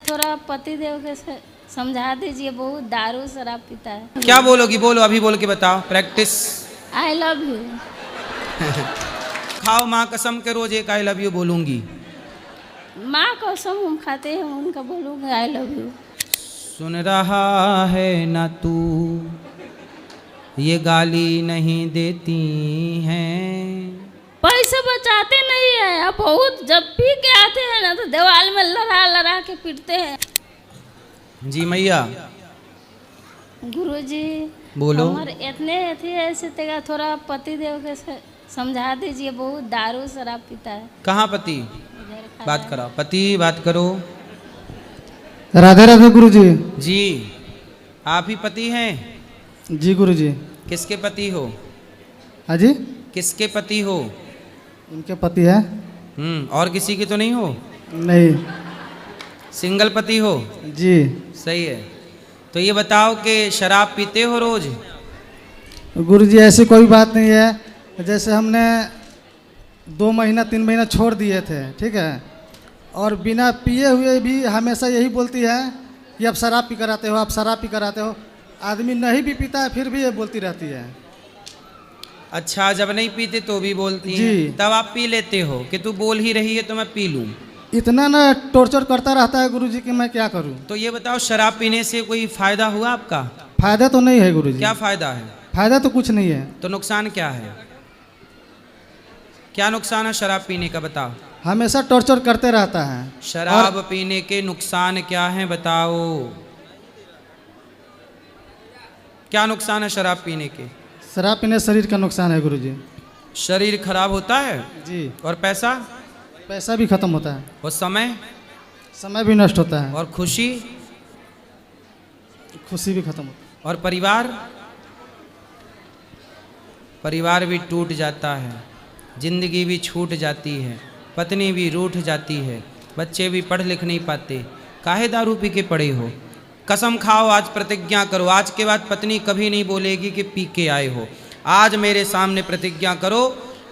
थोड़ा पति देव के समझा दीजिए, बहुत दारू शराब पीता है। क्या बोलोगी? बोलो, अभी बोल के बताओ। प्रैक्टिस। I love you. खाओ माँ कसम के रोज एक आई लव यू बोलूंगी। माँ कसम हम खाते हैं, उनका बोलूँगा आई लव यू। सुन रहा है ना तू, ये गाली नहीं देती हैं। पैसे बचाते नहीं है आप, बहुत जब पी के आते हैं ना तो दीवार में लड़ा लड़ा के पीटते हैं। जी मैया। गुरुजी बोलो। हमारे इतने थी ऐसे तेगा, थोड़ा पति देव के समझा दीजिए, बहुत दारू शराब पीता है। कहाँ पति? बात करो पति, बात करो। राधे राधे गुरुजी। जी आप ही पति हैं? जी गुरुजी। किसके पति हो? हाँ जी, किसके पति हो? उनके पति है। और किसी की तो नहीं हो? नहीं। सिंगल पति हो? जी। सही है। तो ये बताओ कि शराब पीते हो रोज? गुरुजी ऐसी कोई बात नहीं है, जैसे हमने 2 महीना 3 महीना छोड़ दिए थे, ठीक है, और बिना पिए हुए भी हमेशा यही बोलती है कि आप शराब पी कर आते हो, आप शराब पी कर आते हो। आदमी नहीं भी पीता है फिर भी ये बोलती रहती है। अच्छा, जब नहीं पीते तो भी बोलती जी। है, तब आप पी लेते हो कि तू बोल ही रही है तो मैं पी लूं। इतना ना टॉर्चर करता रहता है गुरुजी कि मैं क्या करूं। तो ये बताओ, शराब पीने से कोई फायदा हुआ आपका? फायदा तो नहीं है गुरुजी। क्या फायदा है? फायदा तो कुछ नहीं है। तो नुकसान क्या है? क्या नुकसान है शराब पीने का, बताओ। हमेशा टॉर्चर करते रहता है। शराब पीने के नुकसान क्या हैं, बताओ। क्या नुकसान है शराब पीने के? शराब पीने शरीर का नुकसान है गुरुजी। शरीर खराब होता है। जी। और पैसा? पैसा भी खत्म होता है। और समय? समय भी नष्ट होता है। और खुशी? खुशी भी खत्म होती है। और परिवार? परिवार भी टूट जाता है, जिंदगी भी छूट जाती है, पत्नी भी रूठ जाती है, बच्चे भी पढ़ लिख नहीं पाते। काहे दारू पी के पड़े हो? कसम खाओ, आज प्रतिज्ञा करो, आज के बाद पत्नी कभी नहीं बोलेगी कि पी के आए हो। आज मेरे सामने प्रतिज्ञा करो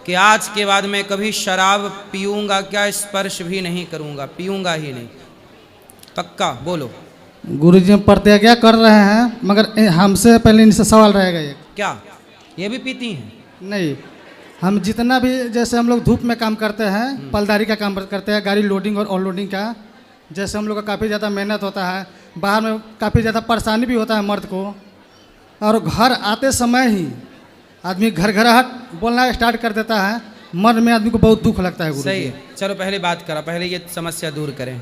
कि आज के बाद मैं कभी शराब पीऊँगा क्या, स्पर्श भी नहीं करूँगा, पीऊँगा ही नहीं। पक्का बोलो। गुरुजी हम प्रतिज्ञा कर रहे हैं, मगर हमसे पहले इनसे सवाल रहेगा एक। क्या ये भी पीती हैं? नहीं, हम जितना भी, जैसे हम लोग धूप में काम करते हैं, पलदारी का काम करते हैं, गाड़ी लोडिंग और अनलोडिंग का, जैसे हम लोग का काफ़ी ज़्यादा मेहनत होता है, बाहर में काफ़ी ज़्यादा परेशानी भी होता है मर्द को, और घर आते समय ही आदमी घरघराहट बोलना स्टार्ट कर देता है, मन में आदमी को बहुत दुख लगता है। सही है। चलो पहले बात करा, पहले ये समस्या दूर करें।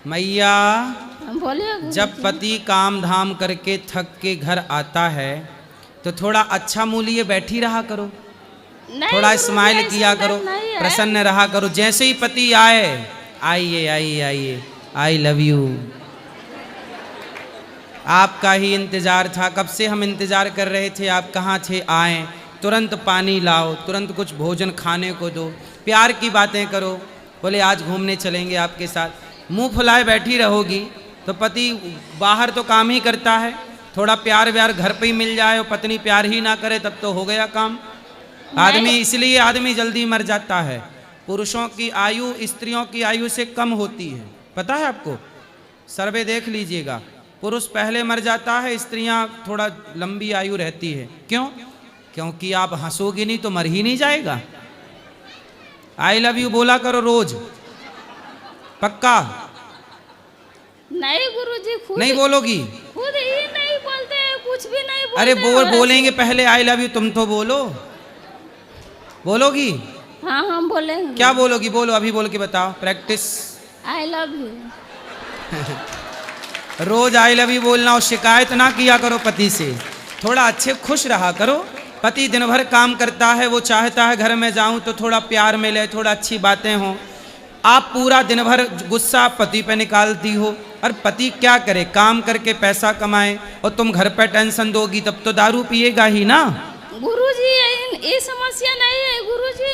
मैया, बोलिए। जब पति काम धाम करके थक के घर आता है तो थोड़ा अच्छा मुँह लिए बैठी रहा करो, थोड़ा स्माइल किया करो, प्रसन्न रहा करो। जैसे ही पति आए, आइए आइए आइए, आई लव यू, आपका ही इंतजार था, कब से हम इंतजार कर रहे थे, आप कहाँ थे, आए, तुरंत पानी लाओ, तुरंत कुछ भोजन खाने को दो, प्यार की बातें करो। बोले आज घूमने चलेंगे आपके साथ। मुंह फुलाए बैठी रहोगी तो पति बाहर तो काम ही करता है, थोड़ा प्यार व्यार घर पे ही मिल जाए और पत्नी प्यार ही ना करे तब तो हो गया काम। आदमी, इसलिए आदमी जल्दी मर जाता है। पुरुषों की आयु स्त्रियों की आयु से कम होती है, पता है आपको? सर्वे देख लीजिएगा, पुरुष पहले मर जाता है, स्त्रियां थोड़ा लंबी आयु रहती है। क्यों? क्योंकि आप हंसोगी नहीं तो मर ही नहीं जाएगा। आई लव यू बोला करो रोज, पक्का? नहीं गुरुजी, खुद नहीं बोलोगी? खुद ही नहीं बोलते हैं, कुछ भी नहीं बोलते। अरे बोलेंगे पहले आई लव यू, तुम तो बोलो। बोलोगी? हाँ हम बोलेंगे। क्या बोलोगी? बोलो, अभी बोल के बताओ। प्रैक्टिस। I love you. रोज आई लव यू बोलना, और शिकायत ना किया करो पति से, थोड़ा अच्छे खुश रहा करो। पति दिन भर काम करता है, वो चाहता है घर में जाऊं तो थोड़ा प्यार मिले, थोड़ा अच्छी बातें हों। आप पूरा दिन भर गुस्सा पति पे निकालती हो, और पति क्या करे, काम करके पैसा कमाए, और तुम घर पे टेंशन दोगी तब तो दारू पिएगा ही ना। गुरुजी ये समस्या नहीं है गुरुजी,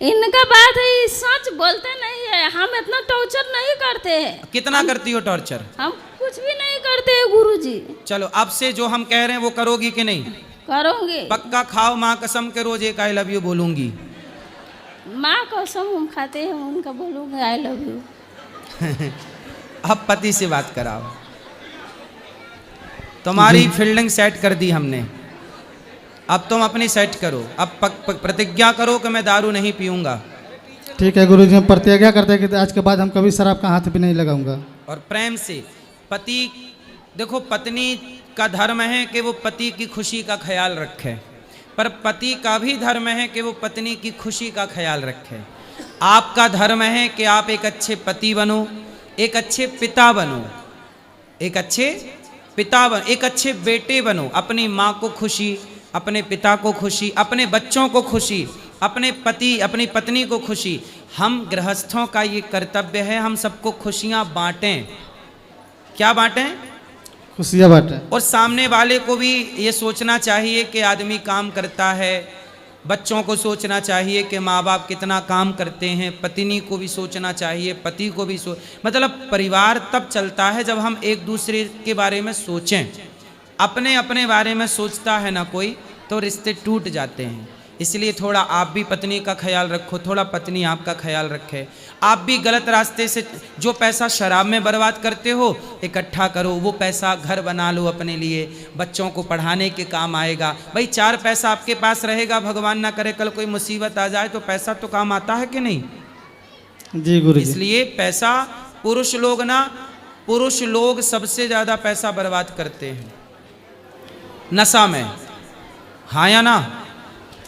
इनका बात है, सच बोलते नहीं है। हम इतना टॉर्चर नहीं करते हैं। कितना करती हो टॉर्चर? हम कुछ भी नहीं करते हैं गुरुजी। चलो अब से जो हम कह रहे हैं वो करोगी कि नहीं? करोगे। पक्का? खाओ माँ कसम के रोज एक आई लव यू बोलूंगी। माँ कसम हम खाते हैं, उनका बोलूँगा आई लव यू। अब पति से बात कराओ। तुम्हारी फील्डिंग सेट कर दी हमने, अब तुम अपनी सेट करो। अब प्रतिज्ञा करो कि मैं दारू नहीं पीऊंगा। ठीक है गुरुजी, हम प्रतिज्ञा करते हैं कि आज के बाद हम कभी शराब का हाथ भी नहीं लगाऊंगा। और प्रेम से पति, देखो पत्नी का धर्म है कि वो पति की खुशी का ख्याल रखे, पर पति का भी धर्म है कि वो पत्नी की खुशी का ख्याल रखे। आपका धर्म है कि आप एक अच्छे पति बनो, एक अच्छे पिता बनो, एक अच्छे पिता बनो, एक अच्छे बेटे बनो। अपनी माँ को खुशी, अपने पिता को खुशी, अपने बच्चों को खुशी, अपने पति अपनी पत्नी को खुशी। हम गृहस्थों का ये कर्तव्य है, हम सबको खुशियाँ बांटें। क्या बांटें? खुशियाँ बांटें। और सामने वाले को भी ये सोचना चाहिए कि आदमी काम करता है, बच्चों को सोचना चाहिए कि माँ बाप कितना काम करते हैं, पत्नी को भी सोचना चाहिए, पति को भी मतलब परिवार तब चलता है जब हम एक दूसरे के बारे में सोचें। अपने अपने बारे में सोचता है ना कोई, तो रिश्ते टूट जाते हैं। इसलिए थोड़ा आप भी पत्नी का ख्याल रखो, थोड़ा पत्नी आपका ख्याल रखे। आप भी गलत रास्ते से जो पैसा शराब में बर्बाद करते हो, इकट्ठा करो, वो पैसा घर बना लो अपने लिए, बच्चों को पढ़ाने के काम आएगा। भाई 4 पैसा आपके पास रहेगा, भगवान ना करे कल कोई मुसीबत आ जाए तो पैसा तो काम आता है कि नहीं? जी गुरुजी। इसलिए पैसा, पुरुष लोग सबसे ज़्यादा पैसा बर्बाद करते हैं नशा में, हाँ या ना?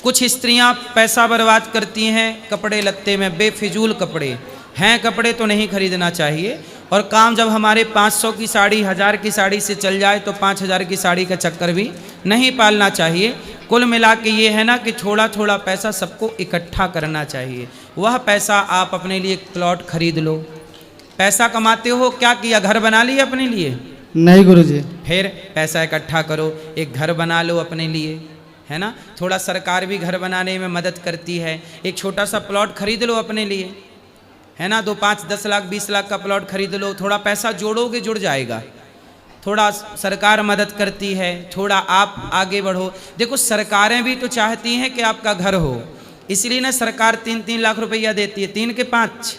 कुछ स्त्रियां पैसा बर्बाद करती हैं कपड़े लत्ते में, बेफिजूल कपड़े हैं, कपड़े तो नहीं खरीदना चाहिए। और काम जब हमारे 500 की साड़ी 1000 की साड़ी से चल जाए तो 5000 की साड़ी का चक्कर भी नहीं पालना चाहिए। कुल मिला के ये है ना कि थोड़ा थोड़ा पैसा सबको इकट्ठा करना चाहिए। वह पैसा आप अपने लिए एक प्लॉट खरीद लो। पैसा कमाते हो, क्या किया? घर बना लिया अपने लिए? नहीं गुरुजी। फिर पैसा इकट्ठा करो, एक घर बना लो अपने लिए, है ना? थोड़ा सरकार भी घर बनाने में मदद करती है, एक छोटा सा प्लॉट खरीद लो अपने लिए, है ना? 2, 5, 10 लाख 20 लाख का प्लॉट खरीद लो। थोड़ा पैसा जोड़ोगे जुड़ जाएगा। थोड़ा सरकार मदद करती है, थोड़ा आप आगे बढ़ो। देखो सरकारें भी तो चाहती हैं कि आपका घर हो, इसलिए ना सरकार 3-3 लाख रुपया देती है। 3 के 5,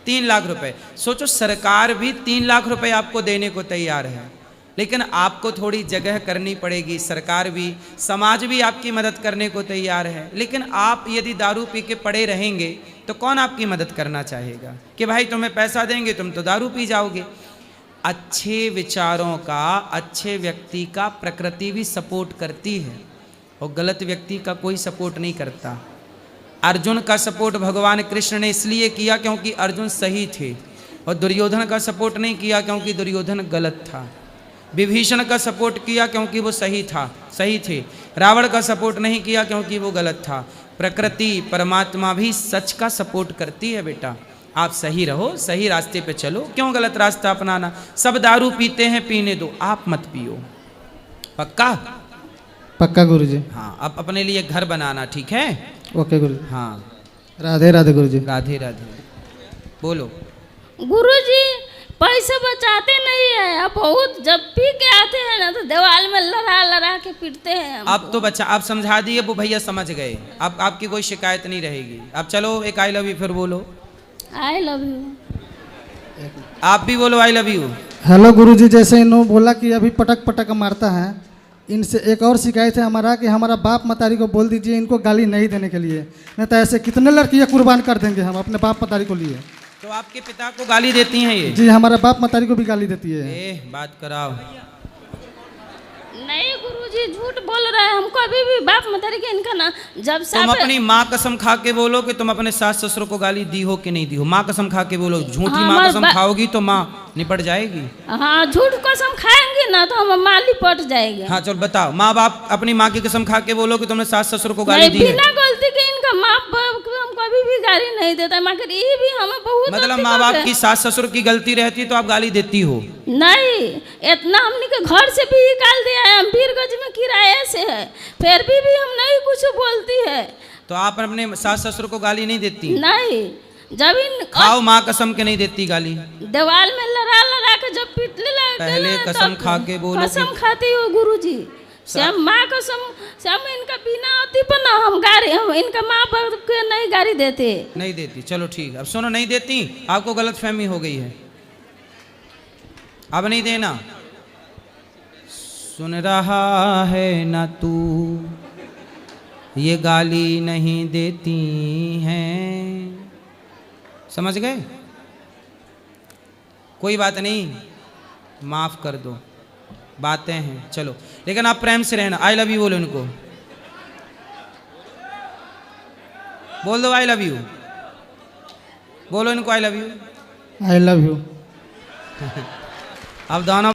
3 लाख रुपए। सोचो सरकार भी 3 लाख रुपए आपको देने को तैयार है, लेकिन आपको थोड़ी जगह करनी पड़ेगी। सरकार भी, समाज भी आपकी मदद करने को तैयार है, लेकिन आप यदि दारू पी के पड़े रहेंगे तो कौन आपकी मदद करना चाहेगा कि भाई तुम्हें पैसा देंगे तुम तो दारू पी जाओगे। अच्छे विचारों का, अच्छे व्यक्ति का प्रकृति भी सपोर्ट करती है और गलत व्यक्ति का कोई सपोर्ट नहीं करता। अर्जुन का सपोर्ट भगवान कृष्ण ने इसलिए किया क्योंकि अर्जुन सही थे, और दुर्योधन का सपोर्ट नहीं किया क्योंकि दुर्योधन गलत था। विभीषण का सपोर्ट किया क्योंकि वो सही थे। रावण का सपोर्ट नहीं किया क्योंकि वो गलत था। प्रकृति, परमात्मा भी सच का सपोर्ट करती है बेटा। आप सही रहो, सही रास्ते पे चलो, क्यों गलत रास्ता अपनाना? सब दारू पीते हैं, पीने दो, आप मत पियो। पक्का? पक्का गुरुजी। हाँ, अब अपने लिए घर बनाना, ठीक है? ओके गुरुजी। हाँ, राधे राधे गुरुजी। राधे राधे। बोलो। गुरुजी पैसे बचाते नहीं है, अब बहुत जब पी के आते हैं ना तो दीवार में लड़ा के पीटते हैं। अब तो बच्चा आप समझा दिए, वो भैया समझ गए, अब आपकी कोई शिकायत नहीं रहेगी। अब चलो एक आई लव यू फिर बोलो। आई लव यू। आप भी बोलो आई लव यू। हेलो गुरुजी, जैसे इन्होंने बोला कि अभी पटक पटक मारता है, इनसे एक और शिकायत है हमारा कि हमारा बाप मतारी को बोल दीजिए इनको गाली नहीं देने के लिए, नहीं तो ऐसे कितने लड़कियां कुर्बान कर देंगे हम अपने बाप मतारी को लिए। तो आपके पिता को गाली देती हैं ये? जी, हमारा बाप मतारी को भी गाली देती है। बात कराओ। नहीं गुरुजी झूठ बोल रहे हैं, हमको अभी भी बाप मतारी के इनका ना जब तुम अपनी माँ कसम खा के बोलो कि तुम अपने सास ससुर को गाली दी हो कि नहीं दी हो। माँ कसम खा के बोलो, झूठी माँ कसम खाओगी तो माँ निपट जाएगी। हाँ, झूठ कसम खाएंगे ना तो हम माँ लिपट जाएंगे। हाँ चलो बताओ, माँ बाप अपनी माँ की कसम खा के बोलो कि तुमने सास ससुर को गाली दी है। बिना गलती के इनका माँ बाप हमको अभी भी गाली नहीं देता, मगर ये भी हमें बहुत मतलब माँ बाप की सास ससुर की गलती रहती तो आप गाली देती हो? नहीं, इतना हमने के घर से भी निकाल दिया है, हम वीरगंज में किराए से है, फिर भी हम नहीं कुछ बोलती है। तो आप अपने सास ससुर को गाली नहीं देती? नहीं, जब इन खाओ माँ कसम के नहीं देती गाली। दीवार में लड़ा के जब पीटने लगते पहले कसम खा के बोलो। कसम खाती हो गुरुजी, श्याम माँ कसम, श्याम इनका बिना आती पर ना हम गाड़ी, हम इनका माँ बाप के नहीं गाड़ी देते। नहीं देती, चलो ठीक। अब सुनो, नहीं देती, आपको गलत फहमी हो गई है। अब नहीं देना। सुन रहा है ना तू, ये गाली नहीं देती हैं। समझ गए? कोई बात नहीं, माफ कर दो, बातें हैं, चलो। लेकिन आप प्रेम से रहना। आई लव यू बोलो उनको, बोल दो आई लव यू, बोलो इनको आई love you. I love you. अब दोनों